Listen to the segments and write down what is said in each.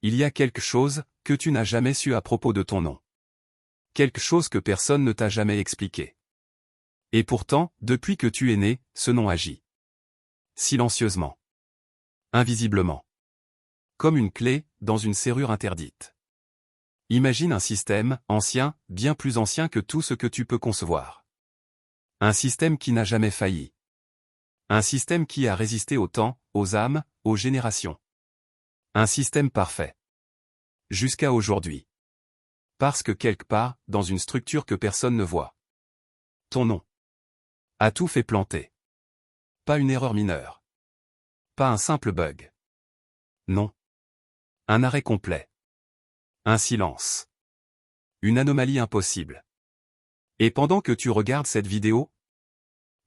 Il y a quelque chose que tu n'as jamais su à propos de ton nom. Quelque chose que personne ne t'a jamais expliqué. Et pourtant, depuis que tu es né, ce nom agit. Silencieusement. Invisiblement. Comme une clé, dans une serrure interdite. Imagine un système, ancien, bien plus ancien que tout ce que tu peux concevoir. Un système qui n'a jamais failli. Un système qui a résisté au temps, aux âmes, aux générations. Un système parfait. Jusqu'à aujourd'hui. Parce que quelque part, dans une structure que personne ne voit. Ton nom. A tout fait planter. Pas une erreur mineure. Pas un simple bug. Non. Un arrêt complet. Un silence. Une anomalie impossible. Et pendant que tu regardes cette vidéo,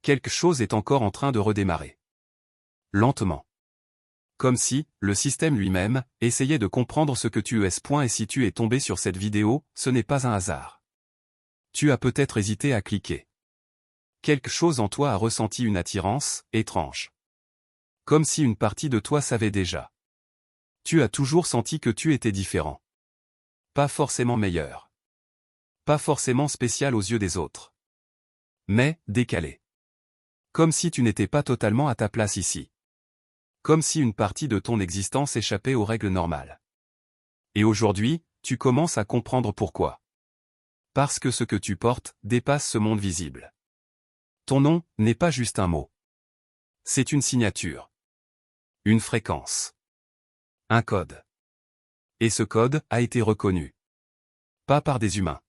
quelque chose est encore en train de redémarrer. Lentement. Comme si, le système lui-même, essayait de comprendre ce que tu es. Et si tu es tombé sur cette vidéo, ce n'est pas un hasard. Tu as peut-être hésité à cliquer. Quelque chose en toi a ressenti une attirance, étrange. Comme si une partie de toi savait déjà. Tu as toujours senti que tu étais différent. Pas forcément meilleur. Pas forcément spécial aux yeux des autres. Mais, décalé. Comme si tu n'étais pas totalement à ta place ici. Comme si une partie de ton existence échappait aux règles normales. Et aujourd'hui, tu commences à comprendre pourquoi. Parce que ce que tu portes dépasse ce monde visible. Ton nom n'est pas juste un mot. C'est une signature. Une fréquence. Un code. Et ce code a été reconnu. Pas par des humains.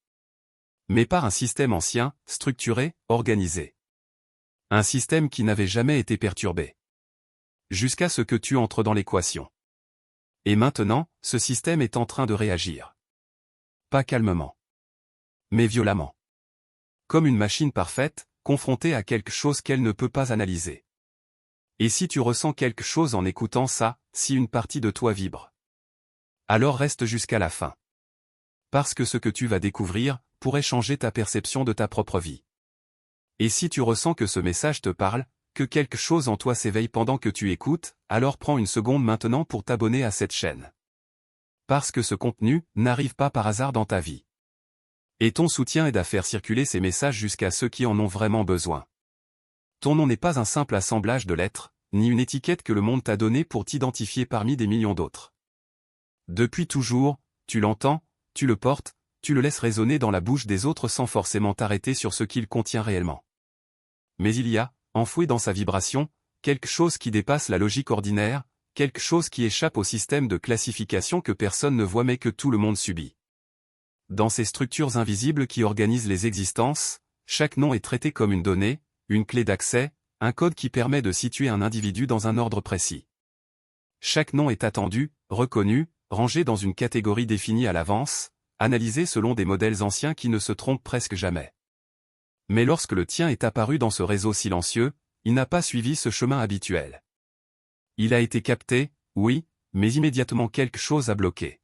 Mais par un système ancien, structuré, organisé. Un système qui n'avait jamais été perturbé. Jusqu'à ce que tu entres dans l'équation. Et maintenant, ce système est en train de réagir. Pas calmement. Mais violemment. Comme une machine parfaite, confrontée à quelque chose qu'elle ne peut pas analyser. Et si tu ressens quelque chose en écoutant ça, si une partie de toi vibre, alors reste jusqu'à la fin. Parce que ce que tu vas découvrir pourrait changer ta perception de ta propre vie. Et si tu ressens que ce message te parle, que quelque chose en toi s'éveille pendant que tu écoutes, alors prends une seconde maintenant pour t'abonner à cette chaîne. Parce que ce contenu n'arrive pas par hasard dans ta vie. Et ton soutien aide à faire circuler ces messages jusqu'à ceux qui en ont vraiment besoin. Ton nom n'est pas un simple assemblage de lettres, ni une étiquette que le monde t'a donnée pour t'identifier parmi des millions d'autres. Depuis toujours, tu l'entends, tu le portes, tu le laisses résonner dans la bouche des autres sans forcément t'arrêter sur ce qu'il contient réellement. Mais il y a, enfoui dans sa vibration, quelque chose qui dépasse la logique ordinaire, quelque chose qui échappe au système de classification que personne ne voit mais que tout le monde subit. Dans ces structures invisibles qui organisent les existences, chaque nom est traité comme une donnée, une clé d'accès, un code qui permet de situer un individu dans un ordre précis. Chaque nom est attendu, reconnu, rangé dans une catégorie définie à l'avance, analysé selon des modèles anciens qui ne se trompent presque jamais. Mais lorsque le tien est apparu dans ce réseau silencieux, il n'a pas suivi ce chemin habituel. Il a été capté, oui, mais immédiatement quelque chose a bloqué.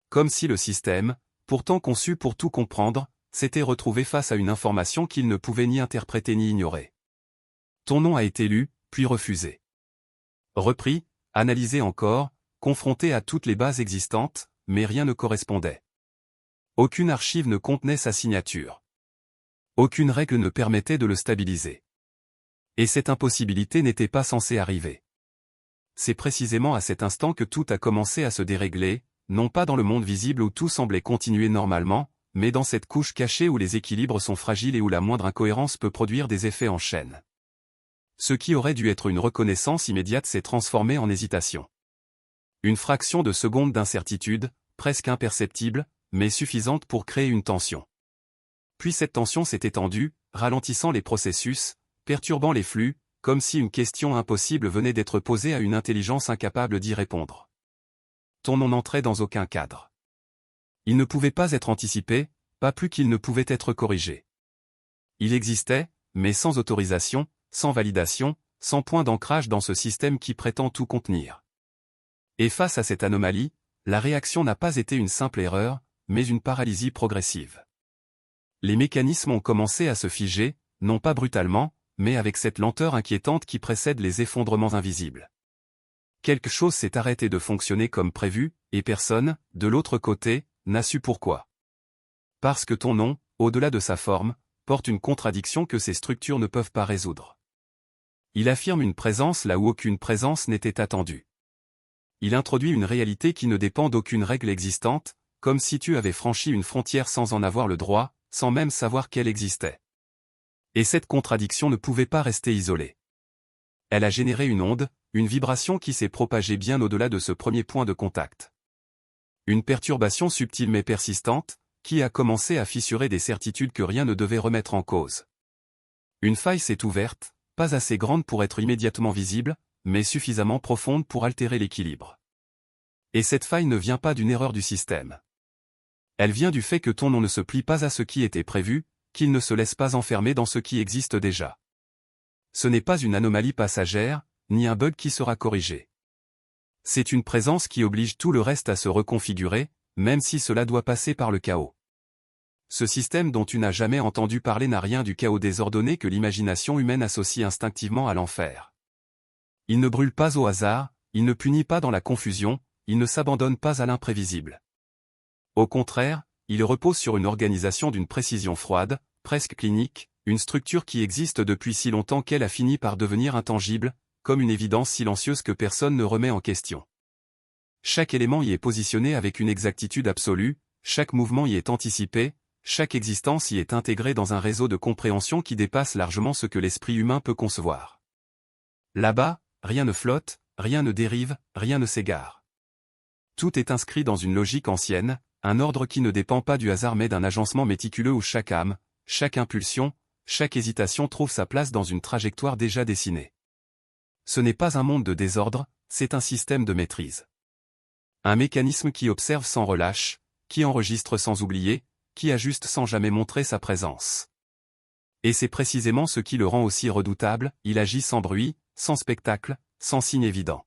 Comme si le système, pourtant conçu pour tout comprendre, s'était retrouvé face à une information qu'il ne pouvait ni interpréter ni ignorer. Ton nom a été lu, puis refusé. Repris, analysé encore, confronté à toutes les bases existantes, mais rien ne correspondait. Aucune archive ne contenait sa signature. Aucune règle ne permettait de le stabiliser. Et cette impossibilité n'était pas censée arriver. C'est précisément à cet instant que tout a commencé à se dérégler, non pas dans le monde visible où tout semblait continuer normalement, mais dans cette couche cachée où les équilibres sont fragiles et où la moindre incohérence peut produire des effets en chaîne. Ce qui aurait dû être une reconnaissance immédiate s'est transformé en hésitation. Une fraction de seconde d'incertitude, presque imperceptible, mais suffisante pour créer une tension. Puis cette tension s'est étendue, ralentissant les processus, perturbant les flux, comme si une question impossible venait d'être posée à une intelligence incapable d'y répondre. Ton nom n'entrait dans aucun cadre. Il ne pouvait pas être anticipé, pas plus qu'il ne pouvait être corrigé. Il existait, mais sans autorisation, sans validation, sans point d'ancrage dans ce système qui prétend tout contenir. Et face à cette anomalie, la réaction n'a pas été une simple erreur, mais une paralysie progressive. Les mécanismes ont commencé à se figer, non pas brutalement, mais avec cette lenteur inquiétante qui précède les effondrements invisibles. Quelque chose s'est arrêté de fonctionner comme prévu, et personne, de l'autre côté, n'a su pourquoi. Parce que ton nom, au-delà de sa forme, porte une contradiction que ces structures ne peuvent pas résoudre. Il affirme une présence là où aucune présence n'était attendue. Il introduit une réalité qui ne dépend d'aucune règle existante, comme si tu avais franchi une frontière sans en avoir le droit, sans même savoir qu'elle existait. Et cette contradiction ne pouvait pas rester isolée. Elle a généré une onde, une vibration qui s'est propagée bien au-delà de ce premier point de contact. Une perturbation subtile mais persistante, qui a commencé à fissurer des certitudes que rien ne devait remettre en cause. Une faille s'est ouverte, pas assez grande pour être immédiatement visible, mais suffisamment profonde pour altérer l'équilibre. Et cette faille ne vient pas d'une erreur du système. Elle vient du fait que ton nom ne se plie pas à ce qui était prévu, qu'il ne se laisse pas enfermer dans ce qui existe déjà. Ce n'est pas une anomalie passagère, ni un bug qui sera corrigé. C'est une présence qui oblige tout le reste à se reconfigurer, même si cela doit passer par le chaos. Ce système dont tu n'as jamais entendu parler n'a rien du chaos désordonné que l'imagination humaine associe instinctivement à l'enfer. Il ne brûle pas au hasard, il ne punit pas dans la confusion, il ne s'abandonne pas à l'imprévisible. Au contraire, il repose sur une organisation d'une précision froide, presque clinique, une structure qui existe depuis si longtemps qu'elle a fini par devenir intangible, comme une évidence silencieuse que personne ne remet en question. Chaque élément y est positionné avec une exactitude absolue, chaque mouvement y est anticipé, chaque existence y est intégrée dans un réseau de compréhension qui dépasse largement ce que l'esprit humain peut concevoir. Là-bas, rien ne flotte, rien ne dérive, rien ne s'égare. Tout est inscrit dans une logique ancienne, un ordre qui ne dépend pas du hasard mais d'un agencement méticuleux où chaque âme, chaque impulsion, chaque hésitation trouve sa place dans une trajectoire déjà dessinée. Ce n'est pas un monde de désordre, c'est un système de maîtrise. Un mécanisme qui observe sans relâche, qui enregistre sans oublier, qui ajuste sans jamais montrer sa présence. Et c'est précisément ce qui le rend aussi redoutable, il agit sans bruit, sans spectacle, sans signe évident.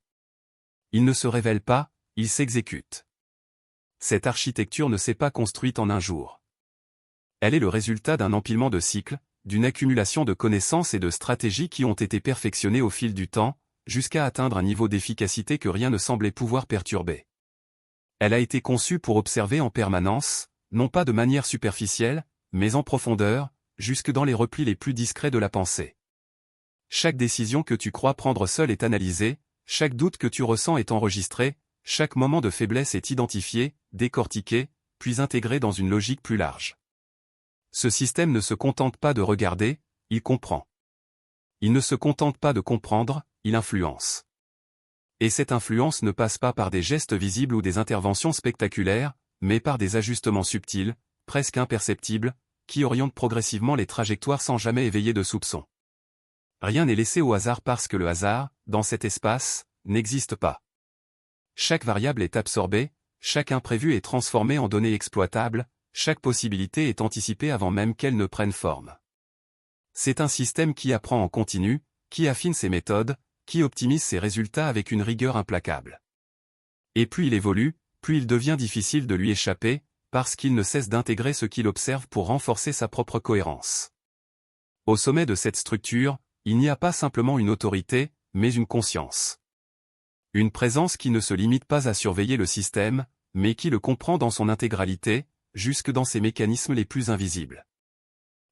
Il ne se révèle pas, il s'exécute. Cette architecture ne s'est pas construite en un jour. Elle est le résultat d'un empilement de cycles, d'une accumulation de connaissances et de stratégies qui ont été perfectionnées au fil du temps, jusqu'à atteindre un niveau d'efficacité que rien ne semblait pouvoir perturber. Elle a été conçue pour observer en permanence, non pas de manière superficielle, mais en profondeur, jusque dans les replis les plus discrets de la pensée. Chaque décision que tu crois prendre seule est analysée, chaque doute que tu ressens est enregistré, chaque moment de faiblesse est identifié, décortiqué, puis intégré dans une logique plus large. Ce système ne se contente pas de regarder, il comprend. Il ne se contente pas de comprendre, il influence. Et cette influence ne passe pas par des gestes visibles ou des interventions spectaculaires, mais par des ajustements subtils, presque imperceptibles, qui orientent progressivement les trajectoires sans jamais éveiller de soupçons. Rien n'est laissé au hasard parce que le hasard, dans cet espace, n'existe pas. Chaque variable est absorbée, chaque imprévu est transformé en données exploitables, chaque possibilité est anticipée avant même qu'elle ne prenne forme. C'est un système qui apprend en continu, qui affine ses méthodes, qui optimise ses résultats avec une rigueur implacable. Et plus il évolue, plus il devient difficile de lui échapper, parce qu'il ne cesse d'intégrer ce qu'il observe pour renforcer sa propre cohérence. Au sommet de cette structure, il n'y a pas simplement une autorité, mais une conscience. Une présence qui ne se limite pas à surveiller le système, mais qui le comprend dans son intégralité, jusque dans ses mécanismes les plus invisibles.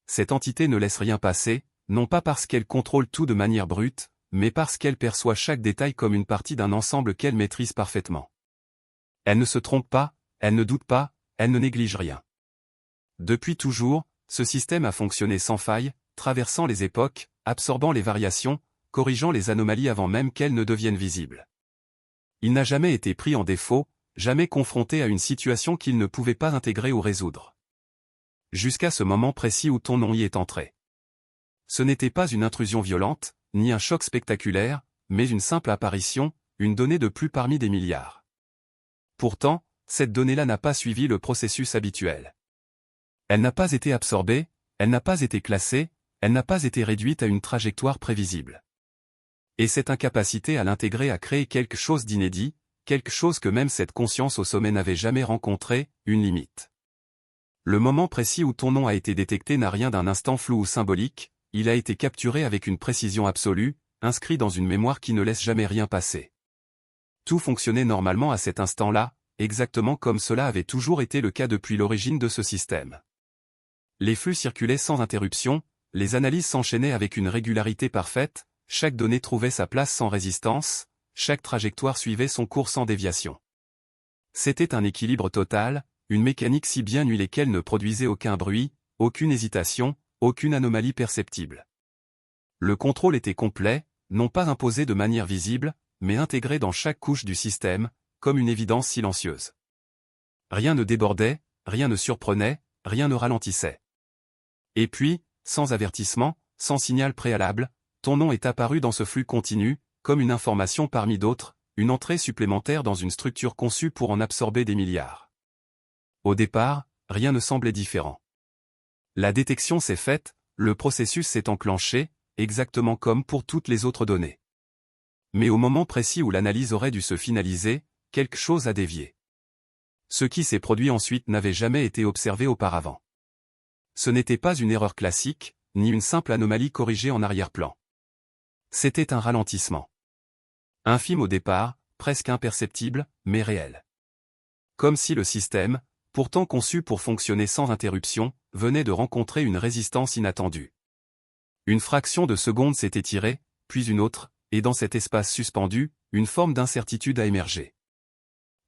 Cette entité ne laisse rien passer, non pas parce qu'elle contrôle tout de manière brute, mais parce qu'elle perçoit chaque détail comme une partie d'un ensemble qu'elle maîtrise parfaitement. Elle ne se trompe pas, elle ne doute pas, elle ne néglige rien. Depuis toujours, ce système a fonctionné sans faille, traversant les époques, absorbant les variations, corrigeant les anomalies avant même qu'elles ne deviennent visibles. Il n'a jamais été pris en défaut, jamais confronté à une situation qu'il ne pouvait pas intégrer ou résoudre. Jusqu'à ce moment précis où ton nom y est entré. Ce n'était pas une intrusion violente, ni un choc spectaculaire, mais une simple apparition, une donnée de plus parmi des milliards. Pourtant, cette donnée-là n'a pas suivi le processus habituel. Elle n'a pas été absorbée, elle n'a pas été classée, elle n'a pas été réduite à une trajectoire prévisible. Et cette incapacité à l'intégrer a créé quelque chose d'inédit, quelque chose que même cette conscience au sommet n'avait jamais rencontré, une limite. Le moment précis où ton nom a été détecté n'a rien d'un instant flou ou symbolique, il a été capturé avec une précision absolue, inscrit dans une mémoire qui ne laisse jamais rien passer. Tout fonctionnait normalement à cet instant-là, exactement comme cela avait toujours été le cas depuis l'origine de ce système. Les flux circulaient sans interruption, les analyses s'enchaînaient avec une régularité parfaite, chaque donnée trouvait sa place sans résistance, chaque trajectoire suivait son cours sans déviation. C'était un équilibre total, une mécanique si bien huilée qu'elle ne produisait aucun bruit, aucune hésitation, aucune anomalie perceptible. Le contrôle était complet, non pas imposé de manière visible, mais intégré dans chaque couche du système, comme une évidence silencieuse. Rien ne débordait, rien ne surprenait, rien ne ralentissait. Et puis, sans avertissement, sans signal préalable, ton nom est apparu dans ce flux continu, comme une information parmi d'autres, une entrée supplémentaire dans une structure conçue pour en absorber des milliards. Au départ, rien ne semblait différent. La détection s'est faite, le processus s'est enclenché, exactement comme pour toutes les autres données. Mais au moment précis où l'analyse aurait dû se finaliser, quelque chose a dévié. Ce qui s'est produit ensuite n'avait jamais été observé auparavant. Ce n'était pas une erreur classique, ni une simple anomalie corrigée en arrière-plan. C'était un ralentissement. Infime au départ, presque imperceptible, mais réel. Comme si le système, pourtant conçu pour fonctionner sans interruption, venait de rencontrer une résistance inattendue. Une fraction de seconde s'est étirée, puis une autre, et dans cet espace suspendu, une forme d'incertitude a émergé.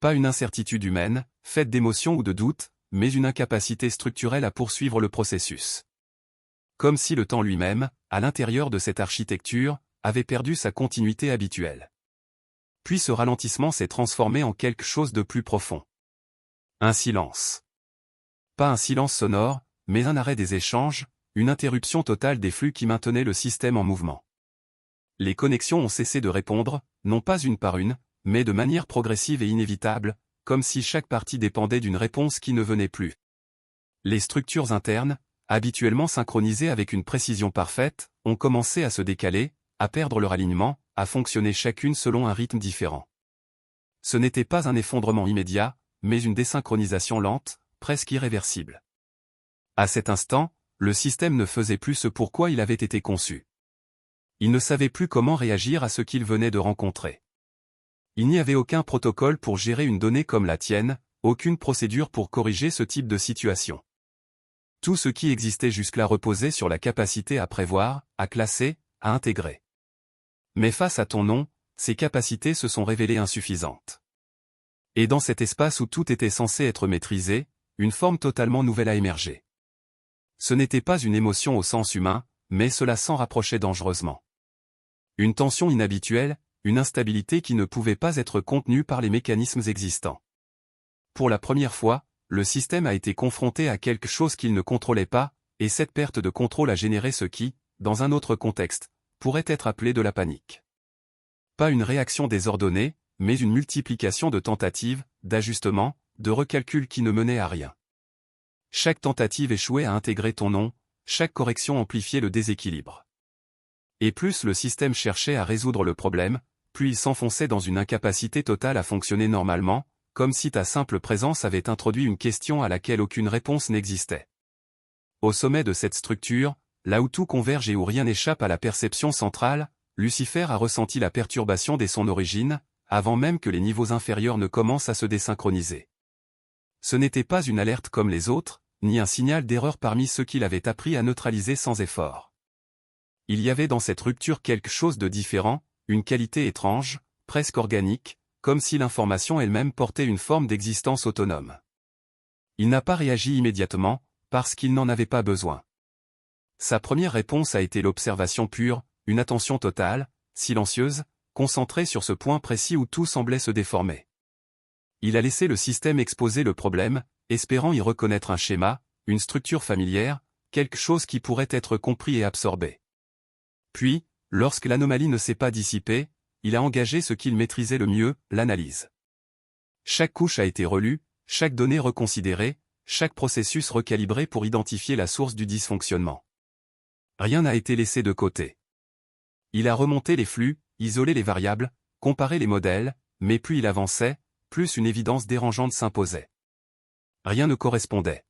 Pas une incertitude humaine, faite d'émotions ou de doutes, mais une incapacité structurelle à poursuivre le processus. Comme si le temps lui-même, à l'intérieur de cette architecture, avait perdu sa continuité habituelle. Puis ce ralentissement s'est transformé en quelque chose de plus profond. Un silence. Pas un silence sonore, mais un arrêt des échanges, une interruption totale des flux qui maintenaient le système en mouvement. Les connexions ont cessé de répondre, non pas une par une, mais de manière progressive et inévitable, comme si chaque partie dépendait d'une réponse qui ne venait plus. Les structures internes, habituellement synchronisées avec une précision parfaite, ont commencé à se décaler, à perdre leur alignement, à fonctionner chacune selon un rythme différent. Ce n'était pas un effondrement immédiat, mais une désynchronisation lente, presque irréversible. À cet instant, le système ne faisait plus ce pourquoi il avait été conçu. Il ne savait plus comment réagir à ce qu'il venait de rencontrer. Il n'y avait aucun protocole pour gérer une donnée comme la tienne, aucune procédure pour corriger ce type de situation. Tout ce qui existait jusque-là reposait sur la capacité à prévoir, à classer, à intégrer. Mais face à ton nom, ces capacités se sont révélées insuffisantes. Et dans cet espace où tout était censé être maîtrisé, une forme totalement nouvelle a émergé. Ce n'était pas une émotion au sens humain, mais cela s'en rapprochait dangereusement. Une tension inhabituelle, une instabilité qui ne pouvait pas être contenue par les mécanismes existants. Pour la première fois, le système a été confronté à quelque chose qu'il ne contrôlait pas, et cette perte de contrôle a généré ce qui, dans un autre contexte, pourrait être appelé de la panique. Pas une réaction désordonnée, mais une multiplication de tentatives, d'ajustements, de recalculs qui ne menaient à rien. Chaque tentative échouait à intégrer ton nom, chaque correction amplifiait le déséquilibre. Et plus le système cherchait à résoudre le problème, plus il s'enfonçait dans une incapacité totale à fonctionner normalement, comme si ta simple présence avait introduit une question à laquelle aucune réponse n'existait. Au sommet de cette structure, là où tout converge et où rien n'échappe à la perception centrale, Lucifer a ressenti la perturbation dès son origine, avant même que les niveaux inférieurs ne commencent à se désynchroniser. Ce n'était pas une alerte comme les autres, ni un signal d'erreur parmi ceux qu'il avait appris à neutraliser sans effort. Il y avait dans cette rupture quelque chose de différent, une qualité étrange, presque organique, comme si l'information elle-même portait une forme d'existence autonome. Il n'a pas réagi immédiatement, parce qu'il n'en avait pas besoin. Sa première réponse a été l'observation pure, une attention totale, silencieuse, concentrée sur ce point précis où tout semblait se déformer. Il a laissé le système exposer le problème, espérant y reconnaître un schéma, une structure familière, quelque chose qui pourrait être compris et absorbé. Puis, lorsque l'anomalie ne s'est pas dissipée, il a engagé ce qu'il maîtrisait le mieux, l'analyse. Chaque couche a été relue, chaque donnée reconsidérée, chaque processus recalibré pour identifier la source du dysfonctionnement. Rien n'a été laissé de côté. Il a remonté les flux, isolé les variables, comparé les modèles, mais plus il avançait, plus une évidence dérangeante s'imposait. Rien ne correspondait.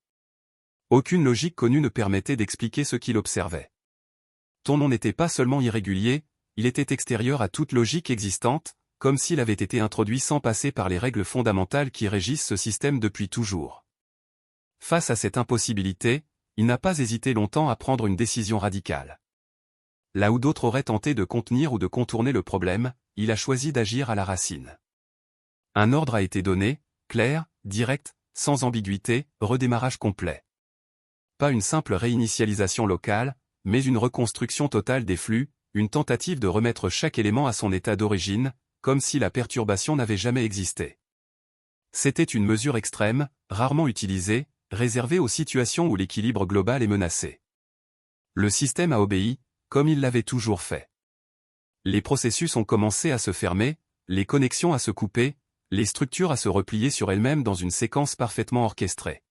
Aucune logique connue ne permettait d'expliquer ce qu'il observait. Ton nom n'était pas seulement irrégulier, il était extérieur à toute logique existante, comme s'il avait été introduit sans passer par les règles fondamentales qui régissent ce système depuis toujours. Face à cette impossibilité, il n'a pas hésité longtemps à prendre une décision radicale. Là où d'autres auraient tenté de contenir ou de contourner le problème, il a choisi d'agir à la racine. Un ordre a été donné, clair, direct, sans ambiguïté, redémarrage complet. Pas une simple réinitialisation locale, mais une reconstruction totale des flux, une tentative de remettre chaque élément à son état d'origine, comme si la perturbation n'avait jamais existé. C'était une mesure extrême, rarement utilisée, réservée aux situations où l'équilibre global est menacé. Le système a obéi, comme il l'avait toujours fait. Les processus ont commencé à se fermer, les connexions à se couper, les structures à se replier sur elles-mêmes dans une séquence parfaitement orchestrée.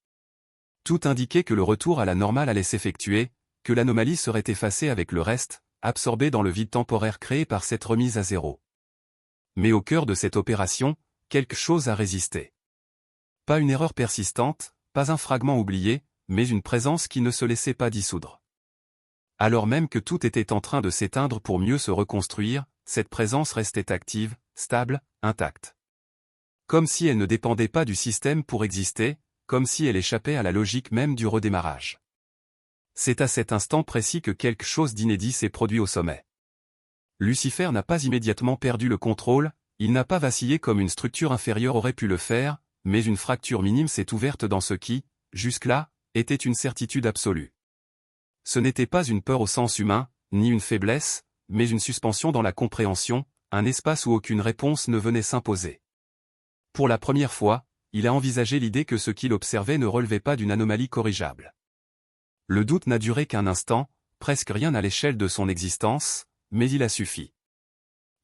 Tout indiquait que le retour à la normale allait s'effectuer, que l'anomalie serait effacée avec le reste, absorbée dans le vide temporaire créé par cette remise à zéro. Mais au cœur de cette opération, quelque chose a résisté. Pas une erreur persistante, pas un fragment oublié, mais une présence qui ne se laissait pas dissoudre. Alors même que tout était en train de s'éteindre pour mieux se reconstruire, cette présence restait active, stable, intacte. Comme si elle ne dépendait pas du système pour exister, comme si elle échappait à la logique même du redémarrage. C'est à cet instant précis que quelque chose d'inédit s'est produit au sommet. Lucifer n'a pas immédiatement perdu le contrôle, il n'a pas vacillé comme une structure inférieure aurait pu le faire, mais une fracture minime s'est ouverte dans ce qui, jusque-là, était une certitude absolue. Ce n'était pas une peur au sens humain, ni une faiblesse, mais une suspension dans la compréhension, un espace où aucune réponse ne venait s'imposer. Pour la première fois, il a envisagé l'idée que ce qu'il observait ne relevait pas d'une anomalie corrigeable. Le doute n'a duré qu'un instant, presque rien à l'échelle de son existence, mais il a suffi.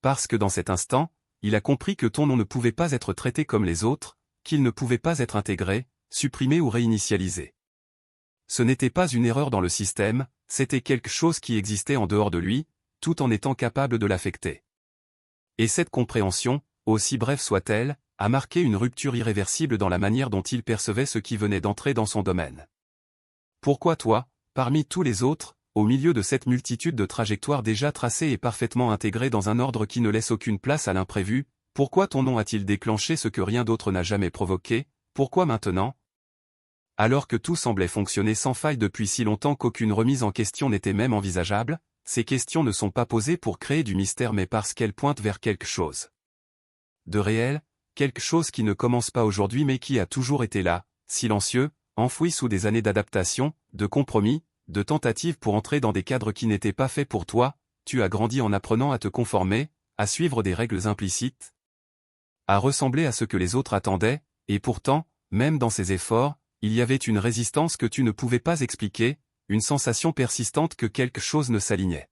Parce que dans cet instant, il a compris que ton nom ne pouvait pas être traité comme les autres, qu'il ne pouvait pas être intégré, supprimé ou réinitialisé. Ce n'était pas une erreur dans le système, c'était quelque chose qui existait en dehors de lui, tout en étant capable de l'affecter. Et cette compréhension, aussi brève soit-elle, a marqué une rupture irréversible dans la manière dont il percevait ce qui venait d'entrer dans son domaine. Pourquoi toi, parmi tous les autres, au milieu de cette multitude de trajectoires déjà tracées et parfaitement intégrées dans un ordre qui ne laisse aucune place à l'imprévu, pourquoi ton nom a-t-il déclenché ce que rien d'autre n'a jamais provoqué, pourquoi maintenant ? Alors que tout semblait fonctionner sans faille depuis si longtemps qu'aucune remise en question n'était même envisageable, ces questions ne sont pas posées pour créer du mystère mais parce qu'elles pointent vers quelque chose de réel, quelque chose qui ne commence pas aujourd'hui mais qui a toujours été là, silencieux, enfoui sous des années d'adaptation, de compromis, de tentatives pour entrer dans des cadres qui n'étaient pas faits pour toi. Tu as grandi en apprenant à te conformer, à suivre des règles implicites, à ressembler à ce que les autres attendaient, et pourtant, même dans ces efforts, il y avait une résistance que tu ne pouvais pas expliquer, une sensation persistante que quelque chose ne s'alignait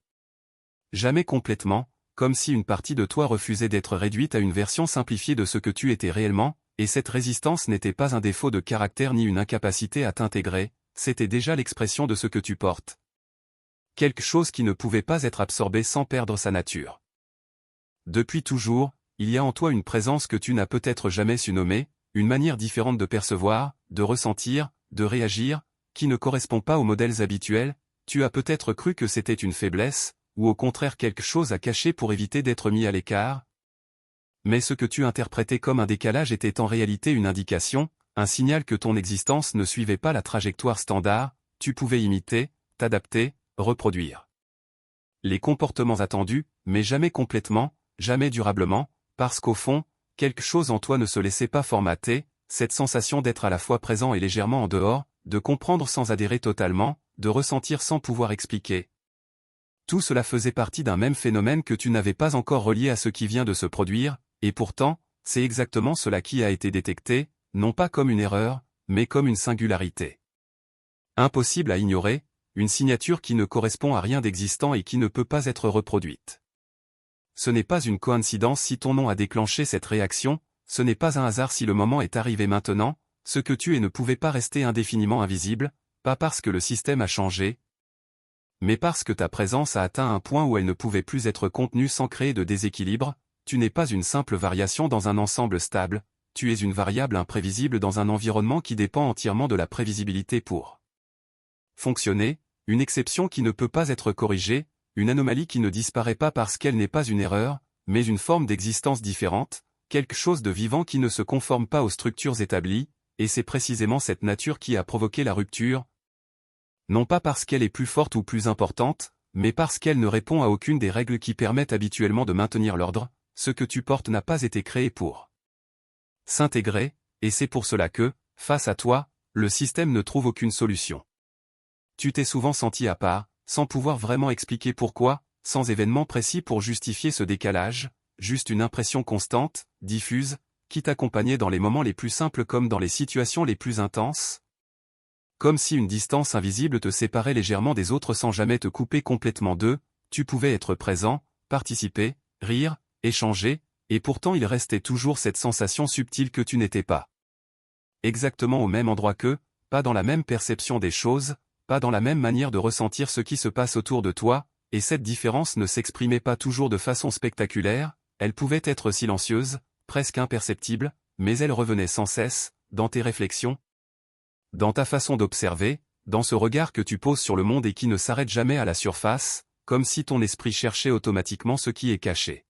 jamais complètement, comme si une partie de toi refusait d'être réduite à une version simplifiée de ce que tu étais réellement, et cette résistance n'était pas un défaut de caractère ni une incapacité à t'intégrer, c'était déjà l'expression de ce que tu portes. Quelque chose qui ne pouvait pas être absorbé sans perdre sa nature. Depuis toujours, il y a en toi une présence que tu n'as peut-être jamais su nommer, une manière différente de percevoir, de ressentir, de réagir, qui ne correspond pas aux modèles habituels. Tu as peut-être cru que c'était une faiblesse, ou au contraire quelque chose à cacher pour éviter d'être mis à l'écart. Mais ce que tu interprétais comme un décalage était en réalité une indication, un signal que ton existence ne suivait pas la trajectoire standard, tu pouvais imiter, t'adapter, reproduire les comportements attendus, mais jamais complètement, jamais durablement, parce qu'au fond, quelque chose en toi ne se laissait pas formater, cette sensation d'être à la fois présent et légèrement en dehors, de comprendre sans adhérer totalement, de ressentir sans pouvoir expliquer. Tout cela faisait partie d'un même phénomène que tu n'avais pas encore relié à ce qui vient de se produire, et pourtant, c'est exactement cela qui a été détecté, non pas comme une erreur, mais comme une singularité. Impossible à ignorer, une signature qui ne correspond à rien d'existant et qui ne peut pas être reproduite. Ce n'est pas une coïncidence si ton nom a déclenché cette réaction, ce n'est pas un hasard si le moment est arrivé maintenant, ce que tu es ne pouvait pas rester indéfiniment invisible, pas parce que le système a changé, mais parce que ta présence a atteint un point où elle ne pouvait plus être contenue sans créer de déséquilibre. Tu n'es pas une simple variation dans un ensemble stable, tu es une variable imprévisible dans un environnement qui dépend entièrement de la prévisibilité pour fonctionner, une exception qui ne peut pas être corrigée, une anomalie qui ne disparaît pas parce qu'elle n'est pas une erreur, mais une forme d'existence différente, quelque chose de vivant qui ne se conforme pas aux structures établies, et c'est précisément cette nature qui a provoqué la rupture. Non pas parce qu'elle est plus forte ou plus importante, mais parce qu'elle ne répond à aucune des règles qui permettent habituellement de maintenir l'ordre, ce que tu portes n'a pas été créé pour s'intégrer, et c'est pour cela que, face à toi, le système ne trouve aucune solution. Tu t'es souvent senti à part, sans pouvoir vraiment expliquer pourquoi, sans événement précis pour justifier ce décalage, juste une impression constante, diffuse, qui t'accompagnait dans les moments les plus simples comme dans les situations les plus intenses. Comme si une distance invisible te séparait légèrement des autres sans jamais te couper complètement d'eux, tu pouvais être présent, participer, rire, échanger, et pourtant il restait toujours cette sensation subtile que tu n'étais pas exactement au même endroit qu'eux, pas dans la même perception des choses, pas dans la même manière de ressentir ce qui se passe autour de toi, et cette différence ne s'exprimait pas toujours de façon spectaculaire, elle pouvait être silencieuse, presque imperceptible, mais elle revenait sans cesse, dans tes réflexions, dans ta façon d'observer, dans ce regard que tu poses sur le monde et qui ne s'arrête jamais à la surface, comme si ton esprit cherchait automatiquement ce qui est caché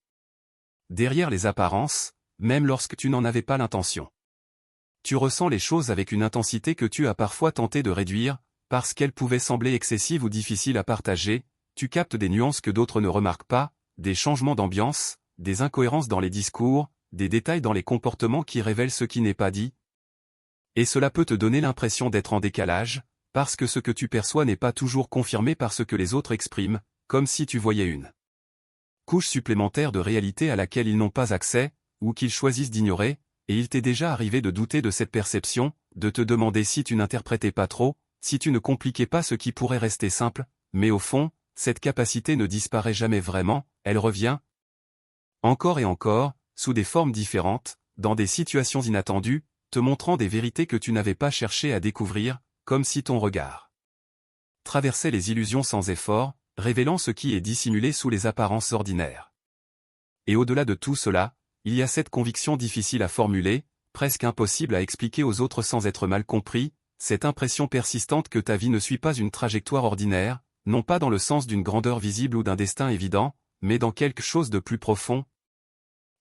derrière les apparences, même lorsque tu n'en avais pas l'intention. Tu ressens les choses avec une intensité que tu as parfois tenté de réduire, parce qu'elles pouvaient sembler excessives ou difficiles à partager, tu captes des nuances que d'autres ne remarquent pas, des changements d'ambiance, des incohérences dans les discours, des détails dans les comportements qui révèlent ce qui n'est pas dit. Et cela peut te donner l'impression d'être en décalage, parce que ce que tu perçois n'est pas toujours confirmé par ce que les autres expriment, comme si tu voyais une couche supplémentaire de réalité à laquelle ils n'ont pas accès, ou qu'ils choisissent d'ignorer, et il t'est déjà arrivé de douter de cette perception, de te demander si tu n'interprétais pas trop, si tu ne compliquais pas ce qui pourrait rester simple, mais au fond, cette capacité ne disparaît jamais vraiment, elle revient encore et encore, sous des formes différentes, dans des situations inattendues, te montrant des vérités que tu n'avais pas cherché à découvrir, comme si ton regard traversait les illusions sans effort, révélant ce qui est dissimulé sous les apparences ordinaires. Et au-delà de tout cela, il y a cette conviction difficile à formuler, presque impossible à expliquer aux autres sans être mal compris, cette impression persistante que ta vie ne suit pas une trajectoire ordinaire, non pas dans le sens d'une grandeur visible ou d'un destin évident, mais dans quelque chose de plus profond,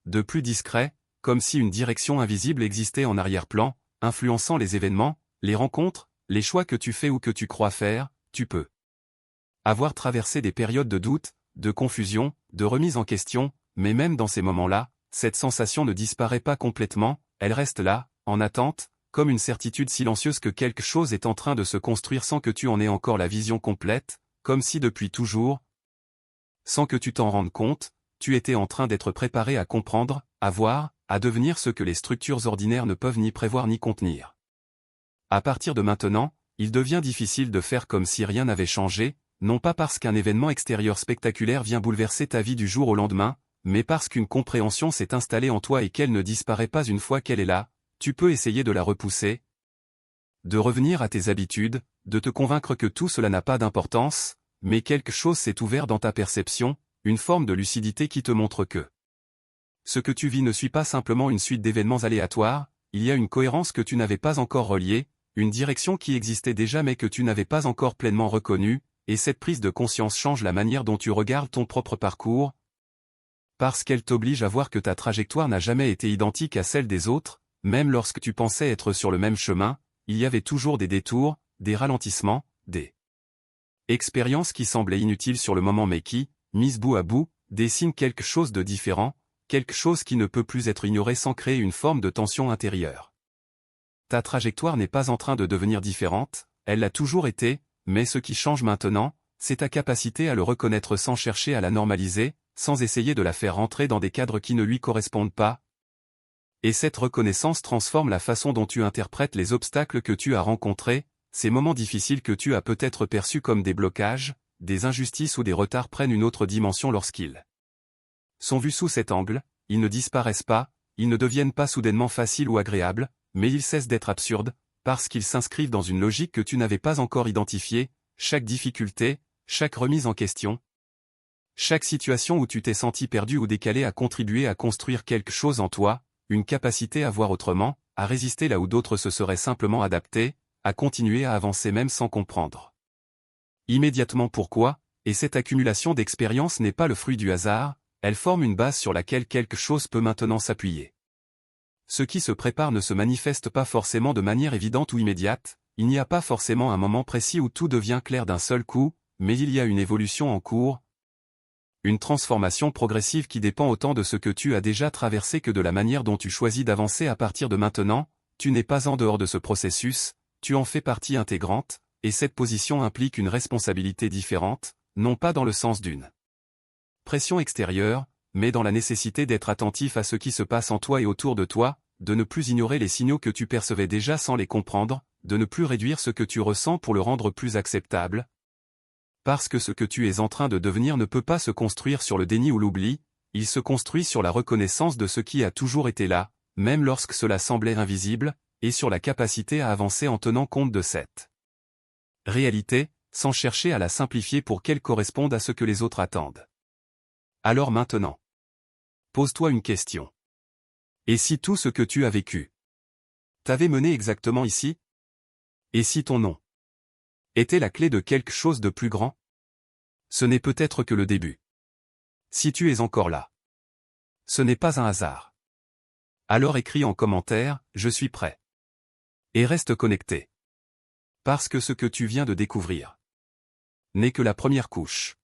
de plus discret, comme si une direction invisible existait en arrière-plan, influençant les événements, les rencontres, les choix que tu fais ou que tu crois faire. Tu peux avoir traversé des périodes de doute, de confusion, de remise en question, mais même dans ces moments-là, cette sensation ne disparaît pas complètement, elle reste là, en attente, comme une certitude silencieuse que quelque chose est en train de se construire sans que tu en aies encore la vision complète, comme si depuis toujours, sans que tu t'en rendes compte, tu étais en train d'être préparé à comprendre, à voir, à devenir ce que les structures ordinaires ne peuvent ni prévoir ni contenir. À partir de maintenant, il devient difficile de faire comme si rien n'avait changé, non pas parce qu'un événement extérieur spectaculaire vient bouleverser ta vie du jour au lendemain, mais parce qu'une compréhension s'est installée en toi et qu'elle ne disparaît pas une fois qu'elle est là. Tu peux essayer de la repousser, de revenir à tes habitudes, de te convaincre que tout cela n'a pas d'importance, mais quelque chose s'est ouvert dans ta perception, une forme de lucidité qui te montre que ce que tu vis ne suit pas simplement une suite d'événements aléatoires, il y a une cohérence que tu n'avais pas encore reliée, une direction qui existait déjà mais que tu n'avais pas encore pleinement reconnue, et cette prise de conscience change la manière dont tu regardes ton propre parcours, parce qu'elle t'oblige à voir que ta trajectoire n'a jamais été identique à celle des autres, même lorsque tu pensais être sur le même chemin, il y avait toujours des détours, des ralentissements, des expériences qui semblaient inutiles sur le moment mais qui, mises bout à bout, dessinent quelque chose de différent, quelque chose qui ne peut plus être ignoré sans créer une forme de tension intérieure. Ta trajectoire n'est pas en train de devenir différente, elle l'a toujours été, mais ce qui change maintenant, c'est ta capacité à le reconnaître sans chercher à la normaliser, sans essayer de la faire rentrer dans des cadres qui ne lui correspondent pas. Et cette reconnaissance transforme la façon dont tu interprètes les obstacles que tu as rencontrés, ces moments difficiles que tu as peut-être perçus comme des blocages, des injustices ou des retards prennent une autre dimension lorsqu'ils sont vus sous cet angle, ils ne disparaissent pas, ils ne deviennent pas soudainement faciles ou agréables, mais ils cessent d'être absurdes, parce qu'ils s'inscrivent dans une logique que tu n'avais pas encore identifiée, chaque difficulté, chaque remise en question, chaque situation où tu t'es senti perdu ou décalé a contribué à construire quelque chose en toi, une capacité à voir autrement, à résister là où d'autres se seraient simplement adaptés, à continuer à avancer même sans comprendre immédiatement pourquoi, et cette accumulation d'expériences n'est pas le fruit du hasard, elles forment une base sur laquelle quelque chose peut maintenant s'appuyer. Ce qui se prépare ne se manifeste pas forcément de manière évidente ou immédiate, il n'y a pas forcément un moment précis où tout devient clair d'un seul coup, mais il y a une évolution en cours, une transformation progressive qui dépend autant de ce que tu as déjà traversé que de la manière dont tu choisis d'avancer à partir de maintenant. Tu n'es pas en dehors de ce processus, tu en fais partie intégrante, et cette position implique une responsabilité différente, non pas dans le sens d'une pression extérieure, mais dans la nécessité d'être attentif à ce qui se passe en toi et autour de toi, de ne plus ignorer les signaux que tu percevais déjà sans les comprendre, de ne plus réduire ce que tu ressens pour le rendre plus acceptable. Parce que ce que tu es en train de devenir ne peut pas se construire sur le déni ou l'oubli, il se construit sur la reconnaissance de ce qui a toujours été là, même lorsque cela semblait invisible, et sur la capacité à avancer en tenant compte de cette réalité, sans chercher à la simplifier pour qu'elle corresponde à ce que les autres attendent. Alors maintenant, pose-toi une question. Et si tout ce que tu as vécu t'avait mené exactement ici? Et si ton nom était la clé de quelque chose de plus grand? Ce n'est peut-être que le début. Si tu es encore là, ce n'est pas un hasard. Alors écris en commentaire, je suis prêt. Et reste connecté. Parce que ce que tu viens de découvrir n'est que la première couche.